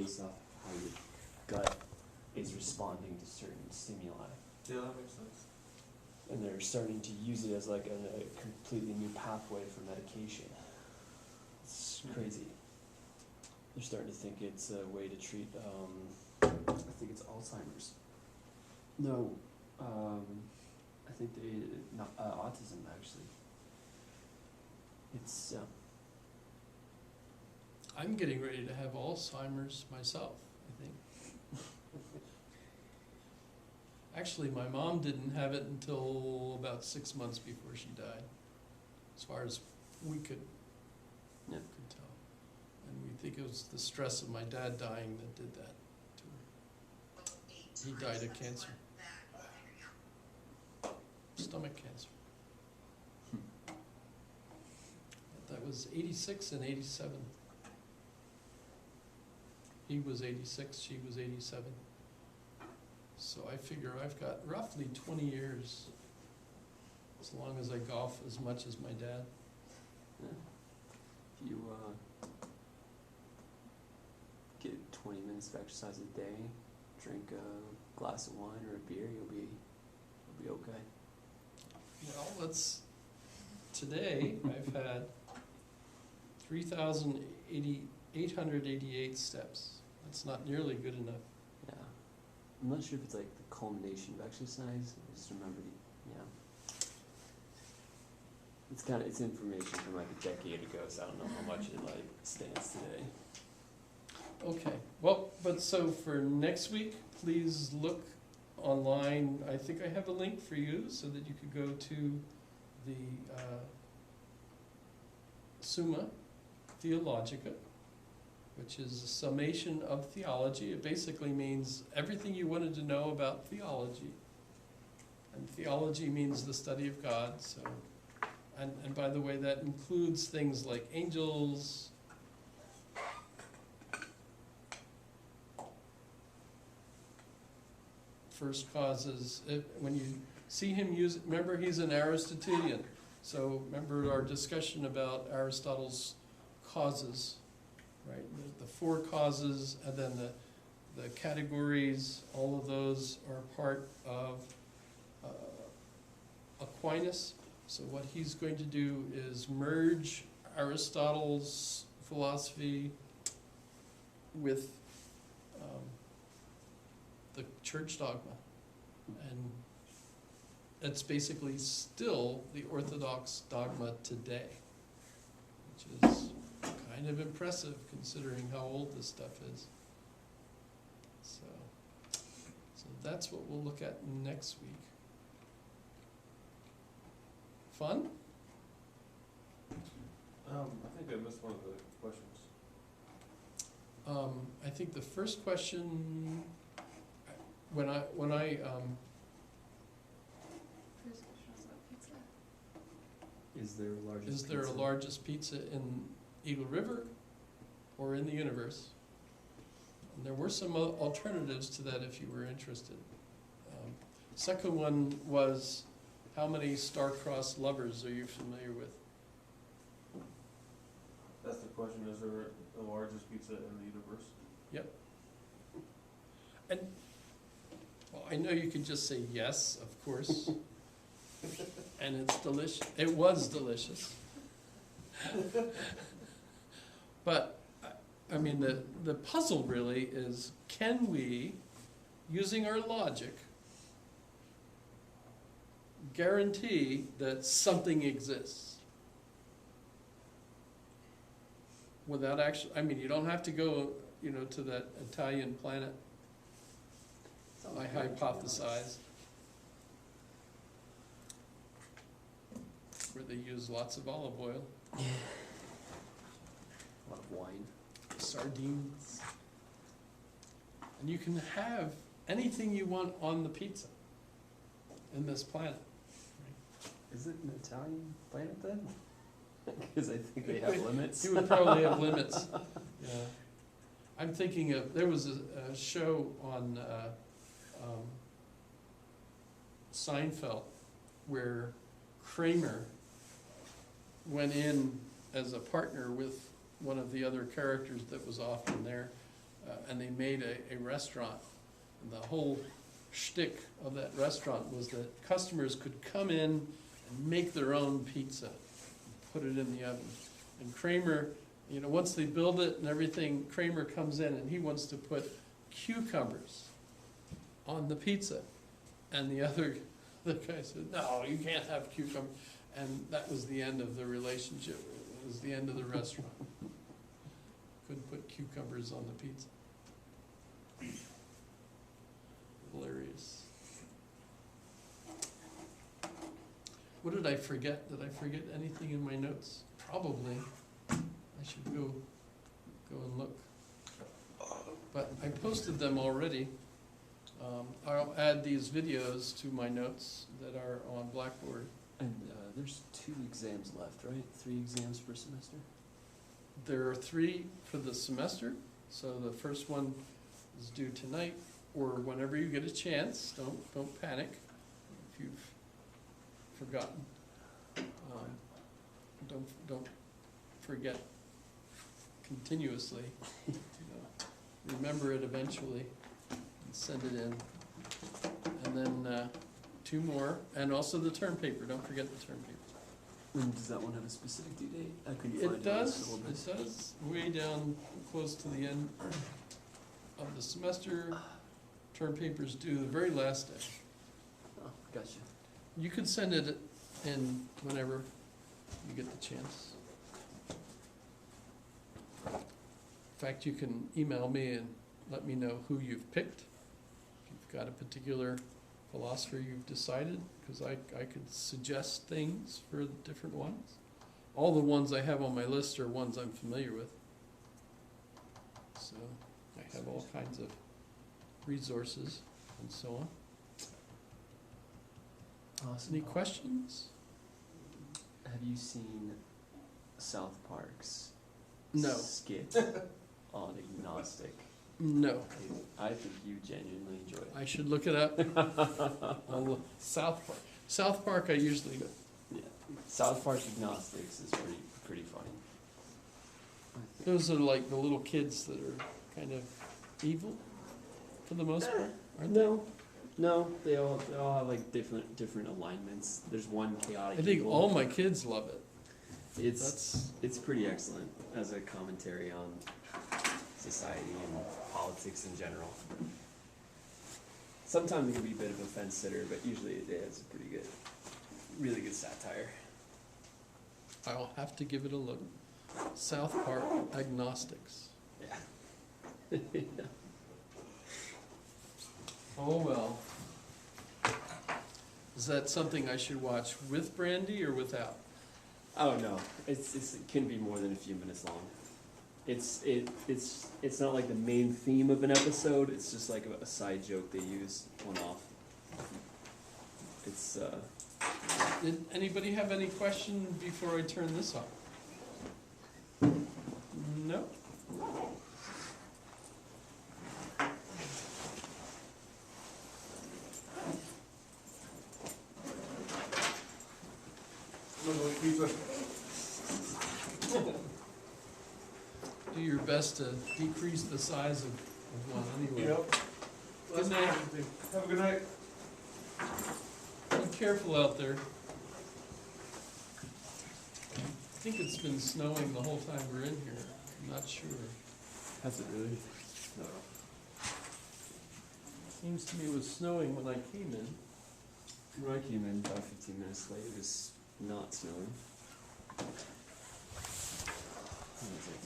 based off how your gut is responding to certain stimuli. Yeah, that makes sense. And they're starting to use it as like a completely new pathway for medication. It's crazy. They're starting to think it's a way to treat, I think it's Alzheimer's. No, I think not autism actually. It's, I'm getting ready to have Alzheimer's myself, I think. Actually, my mom didn't have it until about 6 months before she died, as far as we could tell. And we think it was the stress of my dad dying that did that to her. He died of cancer. Stomach cancer. That was 86 and 87. He was 86, she was 87. So I figure I've got roughly 20 years, as long as I golf as much as my dad. yeah. If you get 20 minutes of exercise a day, drink a glass of wine or a beer, you'll be okay. Well, today I've had 3,888 steps. That's not nearly good enough. Yeah. I'm not sure if it's like the culmination of exercise. I just remember it's information from like a decade ago, so I don't know how much it like stands today. Okay, well, but so for next week, please look online. I think I have a link for you so that you could go to the Summa Theologica, which is a summation of theology. It basically means everything you wanted to know about theology. And theology means the study of God. So, and by the way, that includes things like angels, first causes. When you see him remember he's an Aristotelian. So remember our discussion about Aristotle's causes, right? The four causes, and then the categories, all of those are part of Aquinas. So what he's going to do is merge Aristotle's philosophy with the church dogma. And it's basically still the Orthodox dogma today, which is kind of impressive considering how old this stuff is. So that's what we'll look at next week. Fun? I think I missed one of the questions. I think the first question, when I First question was about pizza. Is there a largest is there a pizza? largest pizza in Eagle River or in the universe? And there were some alternatives to that if you were interested. Second one was, how many star-crossed lovers are you familiar with? That's the question, is there the largest pizza in the universe? Yep. And, well, I know you could just say yes, of course. And it's delicious. It was delicious. But, I mean, the puzzle really is, can we, using our logic, guarantee that something exists? Without actually, I mean, you don't have to go, to that Italian planet, I hypothesize, where they use lots of olive oil, A lot of wine. sardines. And you can have anything you want on the pizza in this planet. Is it an Italian planet then? Because I think they have limits. You would probably have limits. Yeah. I'm thinking of, there was a show on Seinfeld where Kramer went in as a partner with one of the other characters that was often there, and they made a restaurant. And the whole shtick of that restaurant was that customers could come in and make their own pizza, and put it in the oven. And Kramer, you know, once they build it and everything, Kramer comes in and he wants to put cucumbers on the pizza. And the guy said, no, you can't have cucumber. And that was the end of the relationship. It was the end of the restaurant. Couldn't put cucumbers on the pizza. Hilarious. What did I forget? Did I forget anything in my notes? Probably. I should go and look. But I posted them already. I'll add these videos to my notes that are on Blackboard. And there's 2 exams left, right? 3 exams per semester? There are 3 for the semester, so the first one is due tonight, or whenever you get a chance. Don't panic if you've forgotten. Don't forget continuously. Remember it eventually and send it in. And then 2 more, and also the term paper. Don't forget the term paper. And does that one have a specific due date? I couldn't find It does, on the syllabus. it does, way down close to the end of the semester. Term papers due the very last day. Oh, gotcha. You could send it in whenever you get the chance. In fact, you can email me and let me know who you've picked. If you've got a particular philosopher you've decided, because I could suggest things for the different ones. All the ones I have on my list are ones I'm familiar with. So I have all kinds of resources and so on. Awesome. Any questions? Have you seen South Park's No. skit on agnostic? No. I think you genuinely enjoy it. I should look it up. I'll look. South Park. South Park I usually go. Yeah. South Park agnostics is pretty funny. Those are like the little kids that are kind of evil for the most part, aren't they? No, they all have like different alignments. There's one chaotic. I think evil. all my kids love it. It's pretty excellent as a commentary on society and politics in general. Sometimes it can be a bit of a fence sitter, but usually it's a pretty good, really good satire. I'll have to give it a look. South Park Agnostics. Yeah. Oh well. Is that something I should watch with Brandy or without? Oh no, it can be more than a few minutes long. It's not like the main theme of an episode. It's just like a side joke they use one off. It's Did anybody have any question before I turn this off? No? Pizza. Do your best to decrease the size of one anyway. Yep. Good night. Have a good night. Be careful out there. I think it's been snowing the whole time we're in here. I'm not sure. has it really? No. Seems to me it was snowing when I came in. When I came in about 15 minutes late, it was not snowing. What was it?